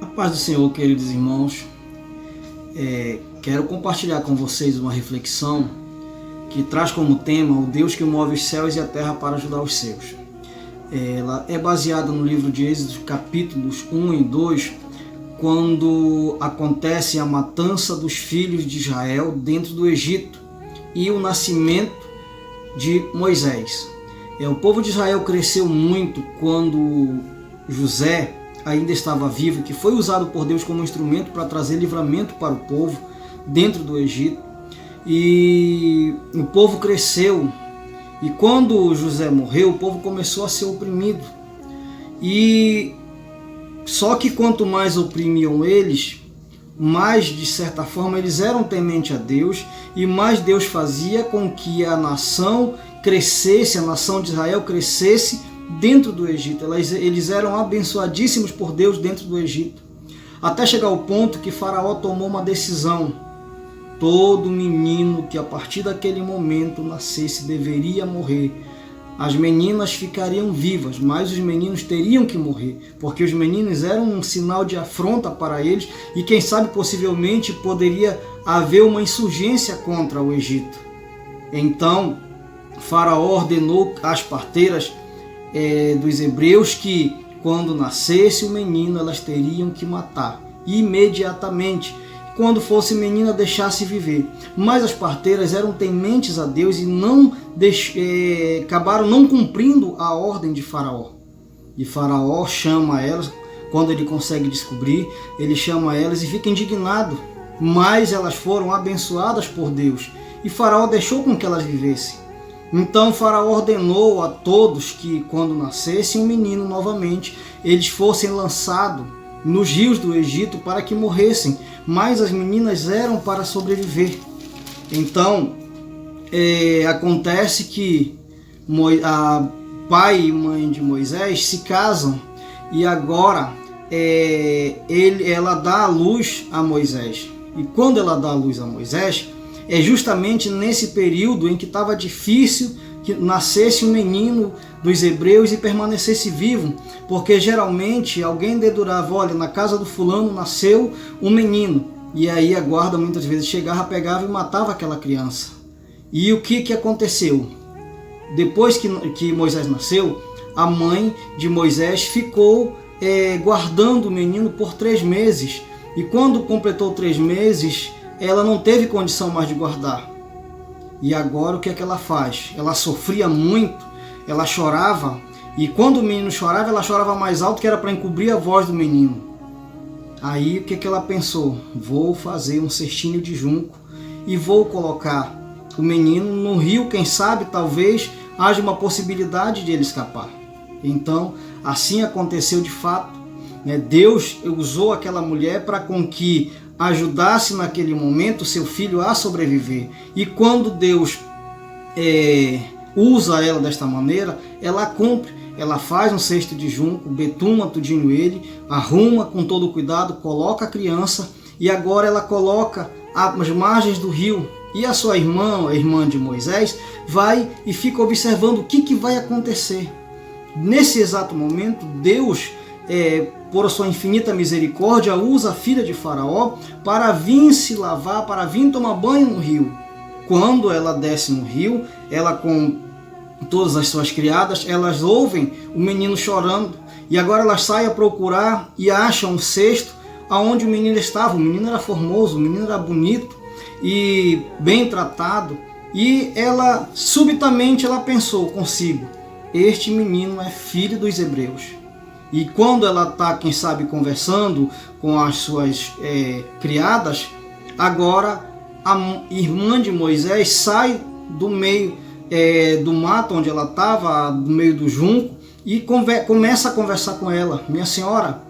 A paz do Senhor, queridos irmãos. Quero compartilhar com vocês uma reflexão que traz como tema o Deus que move os céus e a terra para ajudar os seus. Ela é baseada no livro de Êxodo, capítulos 1 e 2, quando acontece a matança dos filhos de Israel dentro do Egito e o nascimento de Moisés. O povo de Israel cresceu muito quando José ainda estava vivo, que foi usado por Deus como instrumento para trazer livramento para o povo dentro do Egito. E o povo cresceu, e quando José morreu, o povo começou a ser oprimido. E só que quanto mais oprimiam eles, mais de certa forma eles eram temente a Deus, e mais Deus fazia com que a nação crescesse, a nação de Israel crescesse dentro do Egito. Eles eram abençoadíssimos por Deus dentro do Egito, até chegar ao ponto que Faraó tomou uma decisão: todo menino que a partir daquele momento nascesse deveria morrer. As meninas ficariam vivas, mas os meninos teriam que morrer, porque os meninos eram um sinal de afronta para eles, e quem sabe possivelmente poderia haver uma insurgência contra o Egito. Então Faraó ordenou às parteiras dos hebreus que quando nascesse o menino elas teriam que matar imediatamente. Quando fosse menina, deixasse viver. Mas as parteiras eram tementes a Deus e acabaram não cumprindo a ordem de Faraó. E Faraó chama elas, quando ele consegue descobrir, ele chama elas e fica indignado. Mas elas foram abençoadas por Deus, e Faraó deixou com que elas vivessem. Então Faraó ordenou a todos que quando nascesse um menino novamente, eles fossem lançados nos rios do Egito para que morressem, mas as meninas eram para sobreviver. Então acontece que a pai e mãe de Moisés se casam, e agora ela dá a luz a Moisés. E quando ela dá a luz a Moisés, é justamente nesse período em que estava difícil que nascesse um menino dos hebreus e permanecesse vivo, porque geralmente alguém dedurava: olha, na casa do fulano nasceu um menino, e aí a guarda muitas vezes chegava, pegava e matava aquela criança. E o que aconteceu? Depois que Moisés nasceu, a mãe de Moisés ficou guardando o menino por 3 meses, e quando completou 3 meses, ela não teve condição mais de guardar. E agora o que ela faz? Ela sofria muito, ela chorava, e quando o menino chorava, ela chorava mais alto, que era para encobrir a voz do menino. Aí o que ela pensou? Vou fazer um cestinho de junco e vou colocar o menino no rio, quem sabe, talvez haja uma possibilidade de ele escapar. Então, assim aconteceu de fato. Deus usou aquela mulher para com que ajudasse naquele momento seu filho a sobreviver. E quando Deus usa ela desta maneira, ela cumpre. Ela faz um cesto de junco, betuma tudinho ele, arruma com todo cuidado, coloca a criança, e agora ela coloca às margens do rio. E a sua irmã, a irmã de Moisés, vai e fica observando o que vai acontecer. Nesse exato momento, Deus, por sua infinita misericórdia, usa a filha de Faraó para vir se lavar, para vir tomar banho no rio. Quando ela desce no rio, ela com todas as suas criadas, elas ouvem o menino chorando, e agora elas saem a procurar e acham um cesto aonde o menino estava. O menino era formoso, o menino era bonito e bem tratado, e ela subitamente ela pensou consigo: este menino é filho dos hebreus. E quando ela está, quem sabe, conversando com as suas criadas, agora a irmã de Moisés sai do meio do mato onde ela estava, do meio do junco, e começa a conversar com ela: minha senhora,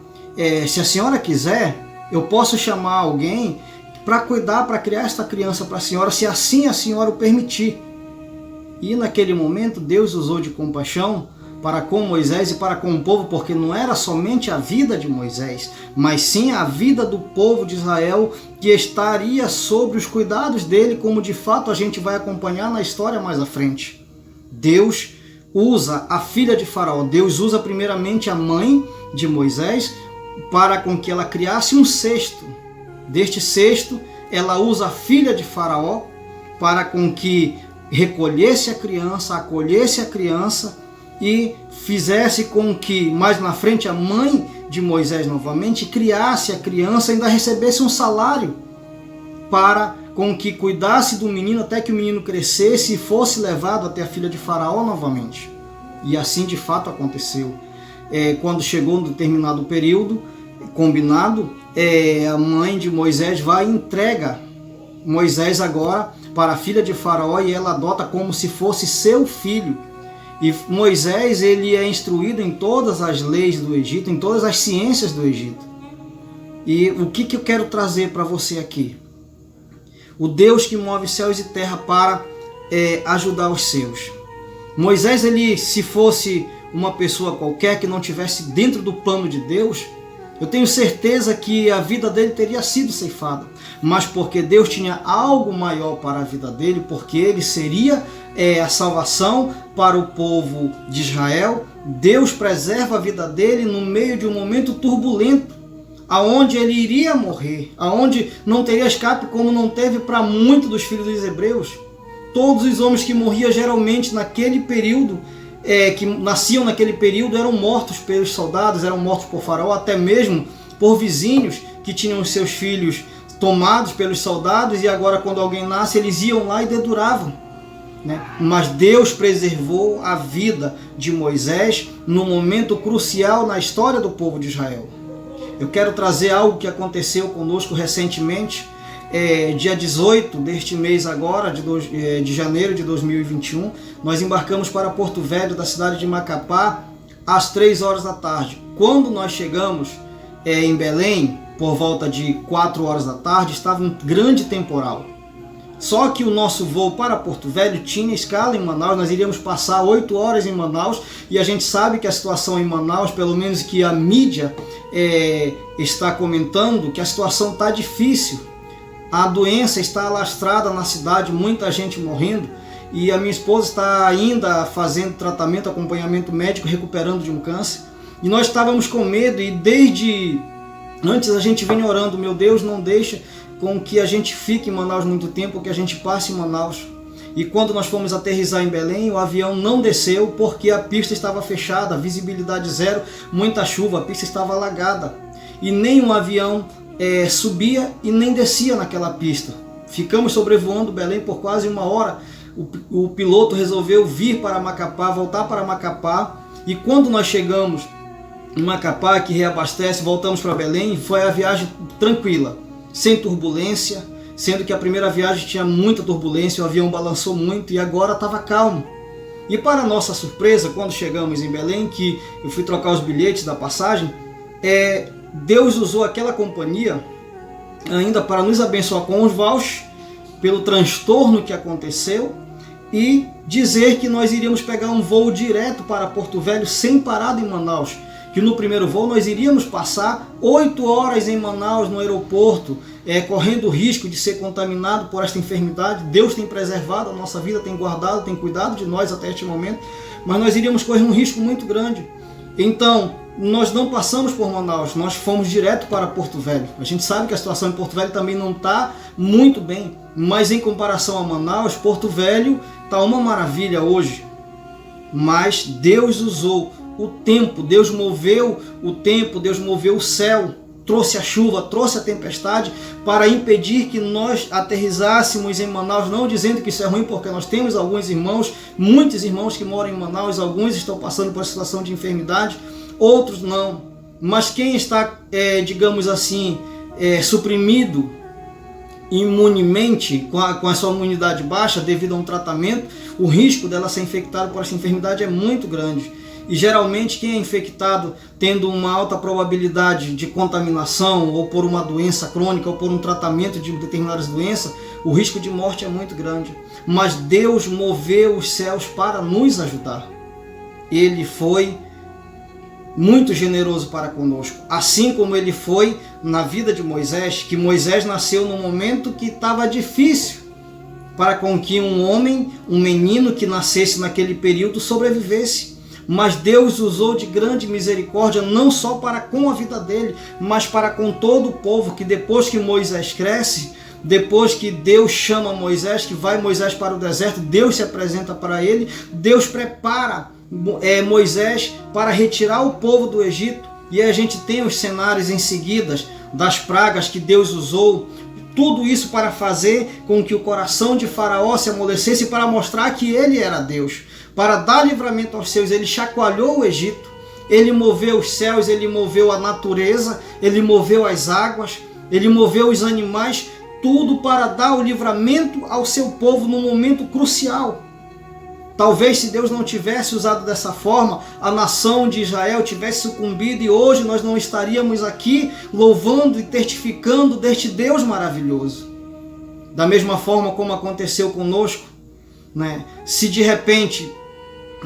se a senhora quiser, eu posso chamar alguém para cuidar, para criar esta criança para a senhora, se assim a senhora o permitir. E naquele momento Deus usou de compaixão para com Moisés e para com o povo, porque não era somente a vida de Moisés, mas sim a vida do povo de Israel, que estaria sobre os cuidados dele, como de fato a gente vai acompanhar na história mais à frente. Deus usa a filha de Faraó, Deus usa primeiramente a mãe de Moisés, para com que ela criasse um cesto. Deste cesto, ela usa a filha de Faraó para com que recolhesse a criança, acolhesse a criança e fizesse com que, mais na frente, a mãe de Moisés novamente criasse a criança e ainda recebesse um salário para com que cuidasse do menino até que o menino crescesse e fosse levado até a filha de Faraó novamente. E assim de fato aconteceu. Quando chegou um determinado período combinado, a mãe de Moisés vai e entrega Moisés agora para a filha de Faraó e ela adota como se fosse seu filho. E Moisés, ele é instruído em todas as leis do Egito, em todas as ciências do Egito. E o que eu quero trazer para você aqui? O Deus que move céus e terra para ajudar os seus. Moisés, ele, se fosse uma pessoa qualquer que não estivesse dentro do plano de Deus, eu tenho certeza que a vida dele teria sido ceifada. Mas porque Deus tinha algo maior para a vida dele, porque ele seria a salvação para o povo de Israel, Deus preserva a vida dele no meio de um momento turbulento, aonde ele iria morrer, aonde não teria escape, como não teve para muitos dos filhos dos hebreus. Todos os homens que morriam geralmente naquele período, que nasciam naquele período, eram mortos pelos soldados, eram mortos por Faraó, até mesmo por vizinhos que tinham seus filhos tomados pelos soldados, e agora quando alguém nasce, eles iam lá e deduravam, né? Mas Deus preservou a vida de Moisés no momento crucial na história do povo de Israel. Eu quero trazer algo que aconteceu conosco recentemente, dia 18 deste mês agora, de janeiro de 2021, nós embarcamos para Porto Velho, da cidade de Macapá, às 3 horas da tarde. Quando nós chegamos em Belém, por volta de 4 horas da tarde, estava um grande temporal. Só que o nosso voo para Porto Velho tinha escala em Manaus, nós iríamos passar 8 horas em Manaus, e a gente sabe que a situação em Manaus, pelo menos que a mídia está comentando, que a situação está difícil. A doença está alastrada na cidade, muita gente morrendo, e a minha esposa está ainda fazendo tratamento, acompanhamento médico, recuperando de um câncer. E nós estávamos com medo, e desde antes a gente vem orando: meu Deus, não deixa com que a gente fique em Manaus muito tempo, que a gente passe em Manaus. E quando nós fomos aterrissar em Belém, o avião não desceu porque a pista estava fechada, visibilidade zero, muita chuva, a pista estava alagada. E nem um avião subia e nem descia naquela pista. Ficamos sobrevoando Belém por quase 1 hora. O piloto resolveu vir para Macapá, voltar para Macapá, e quando nós chegamos em Macapá, que reabastece, voltamos para Belém, foi a viagem tranquila, sem turbulência, sendo que a primeira viagem tinha muita turbulência, o avião balançou muito, e agora estava calmo. E para nossa surpresa, quando chegamos em Belém, que eu fui trocar os bilhetes da passagem, Deus usou aquela companhia ainda para nos abençoar com os vouchers pelo transtorno que aconteceu, e dizer que nós iríamos pegar um voo direto para Porto Velho sem parada em Manaus, que no primeiro voo nós iríamos passar 8 horas em Manaus no aeroporto, correndo o risco de ser contaminado por esta enfermidade. Deus tem preservado a nossa vida, tem guardado, tem cuidado de nós até este momento, mas nós iríamos correr um risco muito grande. Então, nós não passamos por Manaus, nós fomos direto para Porto Velho. A gente sabe que a situação em Porto Velho também não está muito bem, mas em comparação a Manaus, Porto Velho está uma maravilha hoje. Mas Deus usou o tempo, Deus moveu o tempo, Deus moveu o céu, trouxe a chuva, trouxe a tempestade para impedir que nós aterrissássemos em Manaus, não dizendo que isso é ruim, porque nós temos alguns irmãos, muitos irmãos que moram em Manaus, alguns estão passando por uma situação de enfermidade, outros não. Mas quem está, digamos assim, suprimido imunemente, com a sua imunidade baixa devido a um tratamento, o risco dela ser infectada por essa enfermidade é muito grande. E geralmente quem é infectado tendo uma alta probabilidade de contaminação, ou por uma doença crônica, ou por um tratamento de determinadas doenças, o risco de morte é muito grande. Mas Deus moveu os céus para nos ajudar. Ele foi muito generoso para conosco, assim como ele foi na vida de Moisés, que Moisés nasceu no momento que estava difícil para com que um homem, um menino que nascesse naquele período sobrevivesse. mas Deus usou de grande misericórdia, não só para com a vida dele, mas para com todo o povo, que depois que Moisés cresce, depois que Deus chama Moisés, que vai Moisés para o deserto, Deus se apresenta para ele, Deus prepara Moisés para retirar o povo do Egito, e a gente tem os cenários em seguida das pragas que Deus usou, tudo isso para fazer com que o coração de Faraó se amolecesse, para mostrar que ele era Deus, para dar livramento aos seus. Ele chacoalhou o Egito, ele moveu os céus, ele moveu a natureza, ele moveu as águas, ele moveu os animais, tudo para dar o livramento ao seu povo num momento crucial. Talvez se Deus não tivesse usado dessa forma, a nação de Israel tivesse sucumbido e hoje nós não estaríamos aqui louvando e testificando deste Deus maravilhoso. Da mesma forma como aconteceu conosco, né? Se de repente,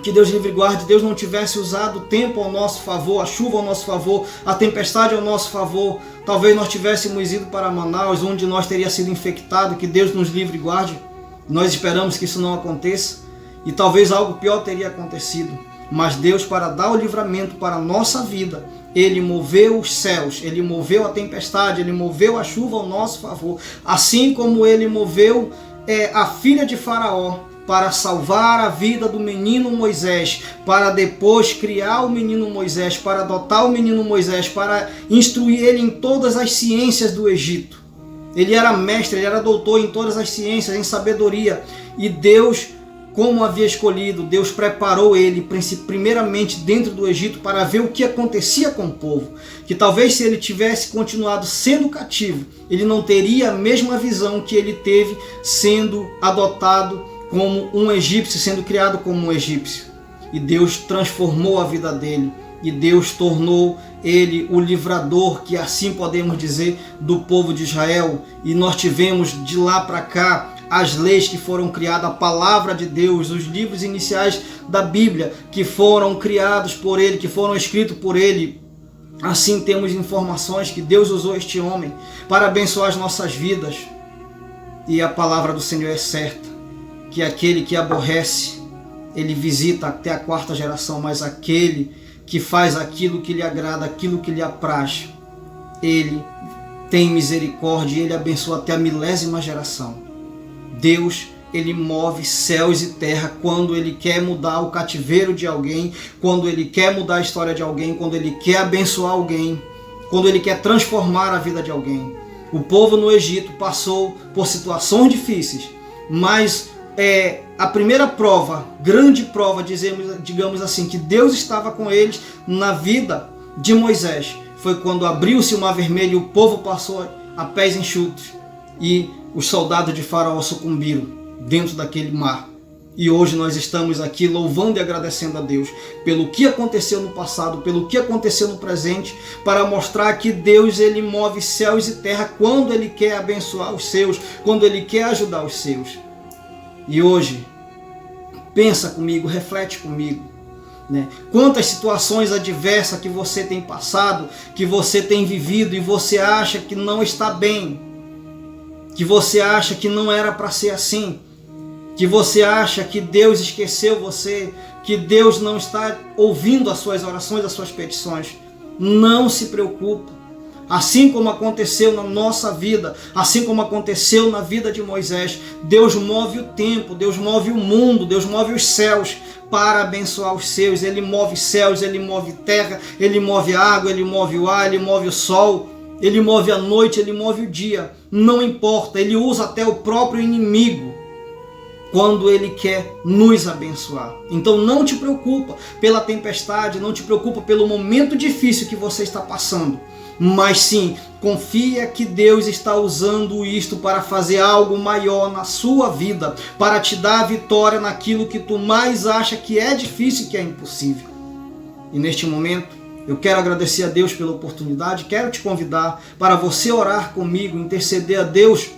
que Deus livre e guarde, Deus não tivesse usado o tempo ao nosso favor, a chuva ao nosso favor, a tempestade ao nosso favor, talvez nós tivéssemos ido para Manaus, onde nós teríamos sido infectados, que Deus nos livre e guarde. Nós esperamos que isso não aconteça. E talvez algo pior teria acontecido. Mas Deus, para dar o livramento para a nossa vida, Ele moveu os céus, Ele moveu a tempestade, Ele moveu a chuva ao nosso favor. Assim como Ele moveu a filha de Faraó para salvar a vida do menino Moisés, para depois criar o menino Moisés, para adotar o menino Moisés, para instruir ele em todas as ciências do Egito. Ele era mestre, ele era doutor em todas as ciências, em sabedoria. E Deus, como havia escolhido, Deus preparou ele primeiramente dentro do Egito para ver o que acontecia com o povo. Que talvez se ele tivesse continuado sendo cativo, ele não teria a mesma visão que ele teve sendo adotado como um egípcio, sendo criado como um egípcio. E Deus transformou a vida dele. E Deus tornou ele o livrador, que assim podemos dizer, do povo de Israel. E nós tivemos de lá para cá as leis que foram criadas, a palavra de Deus, os livros iniciais da Bíblia que foram criados por ele, que foram escritos por ele. Assim temos informações que Deus usou este homem para abençoar as nossas vidas. E a palavra do Senhor é certa, que aquele que aborrece, ele visita até a 4ª geração, mas aquele que faz aquilo que lhe agrada, aquilo que lhe apraz, ele tem misericórdia e ele abençoa até a 1000ª geração. Deus, ele move céus e terra quando ele quer mudar o cativeiro de alguém, quando ele quer mudar a história de alguém, quando ele quer abençoar alguém, quando ele quer transformar a vida de alguém. O povo no Egito passou por situações difíceis, mas a primeira prova, grande prova, digamos assim, que Deus estava com eles na vida de Moisés, foi quando abriu-se o Mar Vermelho e o povo passou a pés enxutos e os soldados de Faraó sucumbiram dentro daquele mar. E hoje nós estamos aqui louvando e agradecendo a Deus pelo que aconteceu no passado, pelo que aconteceu no presente, para mostrar que Deus, ele move céus e terra quando ele quer abençoar os seus, quando ele quer ajudar os seus. E hoje, pensa comigo, reflete comigo, né? Quantas situações adversas que você tem passado, que você tem vivido e você acha que não está bem, que você acha que não era para ser assim, que você acha que Deus esqueceu você, que Deus não está ouvindo as suas orações, as suas petições. Não se preocupe. Assim como aconteceu na nossa vida, assim como aconteceu na vida de Moisés, Deus move o tempo, Deus move o mundo, Deus move os céus para abençoar os seus. Ele move céus, ele move terra, ele move água, ele move o ar, ele move o sol, ele move a noite, ele move o dia. Não importa, ele usa até o próprio inimigo quando ele quer nos abençoar. Então não te preocupa pela tempestade, não te preocupa pelo momento difícil que você está passando. Mas sim, confia que Deus está usando isto para fazer algo maior na sua vida, para te dar a vitória naquilo que tu mais acha que é difícil e que é impossível. E neste momento, eu quero agradecer a Deus pela oportunidade, quero te convidar para você orar comigo, interceder a Deus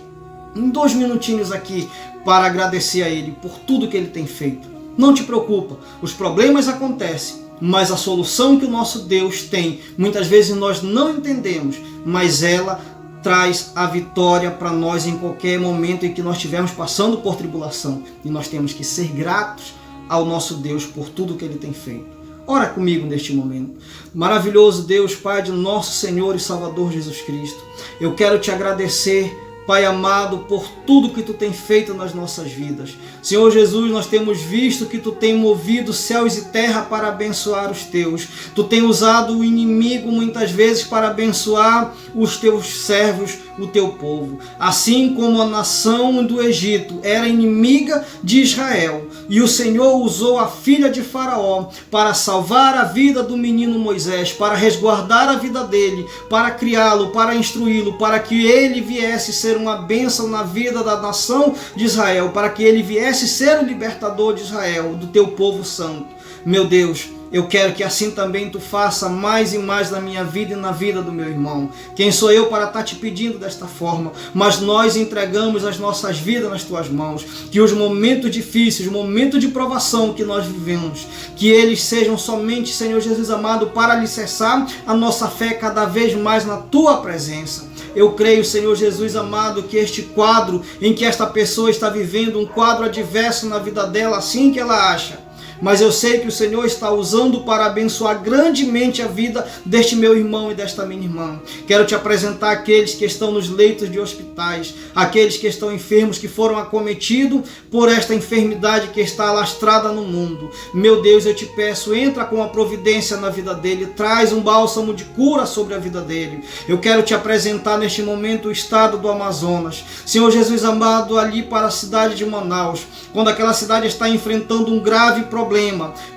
em 2 minutinhos aqui, para agradecer a Ele por tudo que Ele tem feito. Não te preocupa, os problemas acontecem, mas a solução que o nosso Deus tem, muitas vezes nós não entendemos, mas ela traz a vitória para nós em qualquer momento em que nós estivermos passando por tribulação. E nós temos que ser gratos ao nosso Deus por tudo que Ele tem feito. Ora comigo neste momento. Maravilhoso Deus, Pai de nosso Senhor e Salvador Jesus Cristo, eu quero te agradecer, Pai amado, por tudo que Tu tem feito nas nossas vidas. Senhor Jesus, nós temos visto que Tu tem movido céus e terra para abençoar os Teus. Tu tem usado o inimigo muitas vezes para abençoar os Teus servos, o Teu povo. Assim como a nação do Egito era inimiga de Israel, e o Senhor usou a filha de Faraó para salvar a vida do menino Moisés, para resguardar a vida dele, para criá-lo, para instruí-lo, para que ele viesse ser uma bênção na vida da nação de Israel, para que ele viesse ser o libertador de Israel, do Teu povo santo. Meu Deus, eu quero que assim também Tu faça mais e mais na minha vida e na vida do meu irmão. Quem sou eu para estar te pedindo desta forma? Mas nós entregamos as nossas vidas nas Tuas mãos. Que os momentos difíceis, os momentos de provação que nós vivemos, que eles sejam somente, Senhor Jesus amado, para alicerçar a nossa fé cada vez mais na Tua presença. Eu creio, Senhor Jesus amado, que este quadro em que esta pessoa está vivendo, um quadro adverso na vida dela, assim que ela acha, mas eu sei que o Senhor está usando para abençoar grandemente a vida deste meu irmão e desta minha irmã. Quero te apresentar aqueles que estão nos leitos de hospitais, aqueles que estão enfermos, que foram acometidos por esta enfermidade que está alastrada no mundo. Meu Deus, eu te peço, entra com a providência na vida dele, traz um bálsamo de cura sobre a vida dele. Eu quero te apresentar neste momento o estado do Amazonas. Senhor Jesus amado, ali para a cidade de Manaus, quando aquela cidade está enfrentando um grave problema.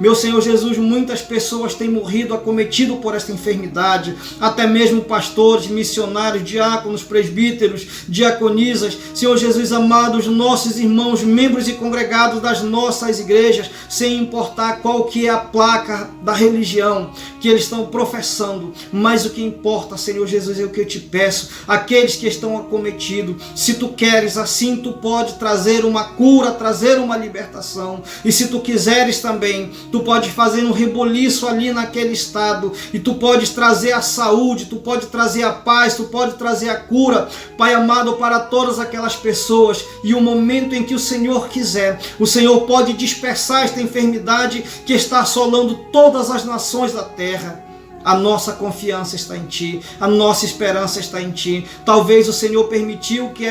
Meu Senhor Jesus, muitas pessoas têm morrido acometido por esta enfermidade, até mesmo pastores, missionários, diáconos, presbíteros, diaconisas. Senhor Jesus amado, os nossos irmãos, membros e congregados das nossas igrejas, sem importar qual que é a placa da religião que eles estão professando, mas o que importa, Senhor Jesus, é o que eu te peço, aqueles que estão acometidos, se Tu queres assim, Tu pode trazer uma cura, trazer uma libertação, e se Tu quiseres também, Tu pode fazer um reboliço ali naquele estado, e Tu podes trazer a saúde, Tu pode trazer a paz, Tu pode trazer a cura, Pai amado, para todas aquelas pessoas. E o momento em que o Senhor quiser, o Senhor pode dispersar esta enfermidade que está assolando todas as nações da terra. A nossa confiança está em Ti, a nossa esperança está em Ti. Talvez o Senhor permitiu que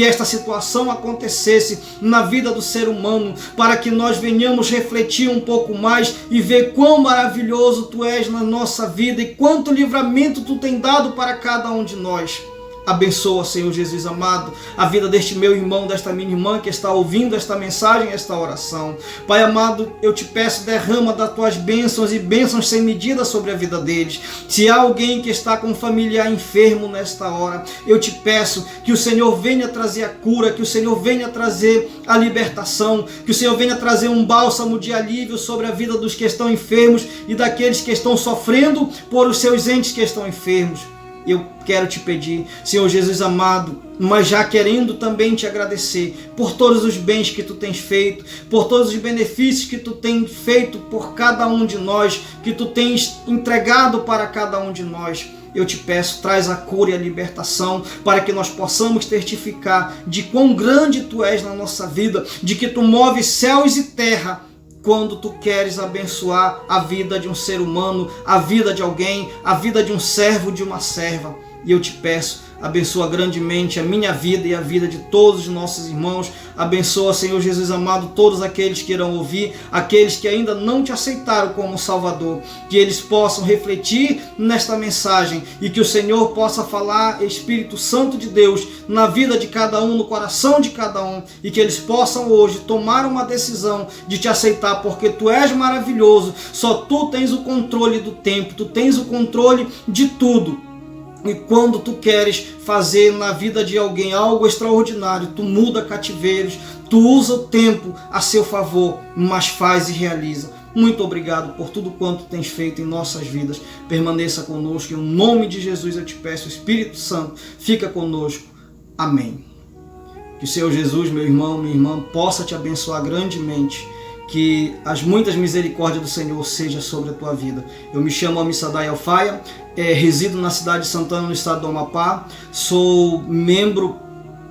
esta situação acontecesse na vida do ser humano, para que nós venhamos refletir um pouco mais e ver quão maravilhoso Tu és na nossa vida e quanto livramento Tu tem dado para cada um de nós. Abençoa, Senhor Jesus amado, a vida deste meu irmão, desta minha irmã que está ouvindo esta mensagem, esta oração. Pai amado, eu te peço, derrama das Tuas bênçãos e bênçãos sem medida sobre a vida deles. Se há alguém que está com um familiar enfermo nesta hora, eu te peço que o Senhor venha trazer a cura, que o Senhor venha trazer a libertação, que o Senhor venha trazer um bálsamo de alívio sobre a vida dos que estão enfermos e daqueles que estão sofrendo por os seus entes que estão enfermos. Eu quero te pedir, Senhor Jesus amado, mas já querendo também te agradecer por todos os bens que Tu tens feito, por todos os benefícios que Tu tens feito por cada um de nós, que Tu tens entregado para cada um de nós. Eu te peço, traz a cura e a libertação para que nós possamos testificar de quão grande Tu és na nossa vida, de que Tu moves céus e terra quando Tu queres abençoar a vida de um ser humano, a vida de alguém, a vida de um servo, de uma serva. E eu te peço, abençoa grandemente a minha vida e a vida de todos os nossos irmãos. Abençoa, Senhor Jesus amado, todos aqueles que irão ouvir, aqueles que ainda não Te aceitaram como Salvador, que eles possam refletir nesta mensagem e que o Senhor possa falar, Espírito Santo de Deus, na vida de cada um, no coração de cada um, e que eles possam hoje tomar uma decisão de Te aceitar, porque Tu és maravilhoso, só Tu tens o controle do tempo, Tu tens o controle de tudo. E quando Tu queres fazer na vida de alguém algo extraordinário, Tu muda cativeiros, Tu usa o tempo a seu favor, mas faz e realiza. Muito obrigado por tudo quanto tens feito em nossas vidas. Permaneça conosco, em nome de Jesus eu te peço, Espírito Santo, fica conosco. Amém. Que o Senhor Jesus, meu irmão, minha irmã, possa te abençoar grandemente. Que as muitas misericórdias do Senhor sejam sobre a tua vida. Eu me chamo Amissadai Alfaia, resido na cidade de Santana, no estado do Amapá, sou membro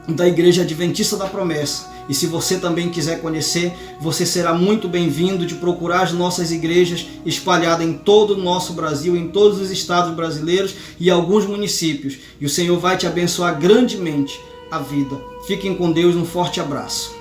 da Igreja Adventista da Promessa E se você também quiser conhecer, você será muito bem-vindo de procurar as nossas igrejas espalhadas em todo o nosso Brasil, em todos os estados brasileiros e alguns municípios. E o Senhor vai te abençoar grandemente a vida. Fiquem com Deus, um forte abraço.